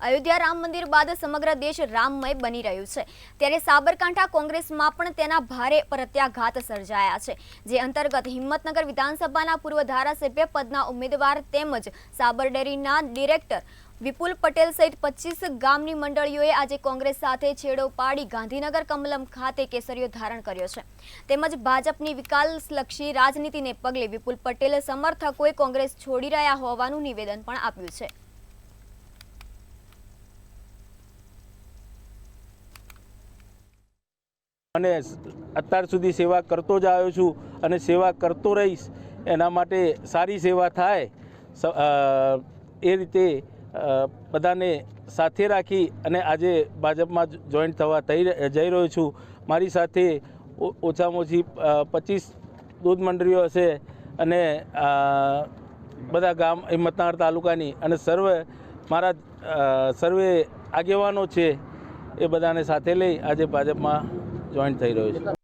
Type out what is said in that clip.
અયોધ્યા રામ મંદિર બાદ સમગ્ર દેશ રામમય બની રહ્યું છે ત્યારે સાબરકાંઠા કોંગ્રેસમાં પણ તેના ભારે પ્રત્યાઘાત સર્જાયા છે જે અંતર્ગત હિંમતનગર વિધાનસભાના પૂર્વ ધારાસભ્ય પદના ઉમેદવાર તેમજ સાબર ડેરીના ડિરેક્ટર વિપુલ પટેલ સહિત 25 ગામની મંડળીઓએ આજે કોંગ્રેસ સાથે છેડો પાડી ગાંધીનગર કમલમ ખાતે કેસરીઓ ધારણ કર્યો છે તેમજ ભાજપની વિકાસલક્ષી રાજનીતિને પગલે વિપુલ પટેલ સમર્થકોએ કોંગ્રેસ છોડી રહ્યા હોવાનું નિવેદન પણ આપ્યું છે। અને અત્યાર સુધી સેવા કરતો જ આવ્યો છું અને સેવા કરતો રહીશ। એના માટે સારી સેવા થાય એ રીતે બધાને સાથે રાખી અને આજે ભાજપમાં જોઈન્ટ થવા જઈ રહ્યો છું। મારી સાથે ઓછામાં ઓછી 25 દૂધ મંડળીઓ હશે અને બધા ગામ હિંમતનગર તાલુકાની અને મારા સર્વે આગેવાનો છે એ બધાને સાથે લઈ આજે ભાજપમાં જોઈન્ટ થઈ રહ્યો છે।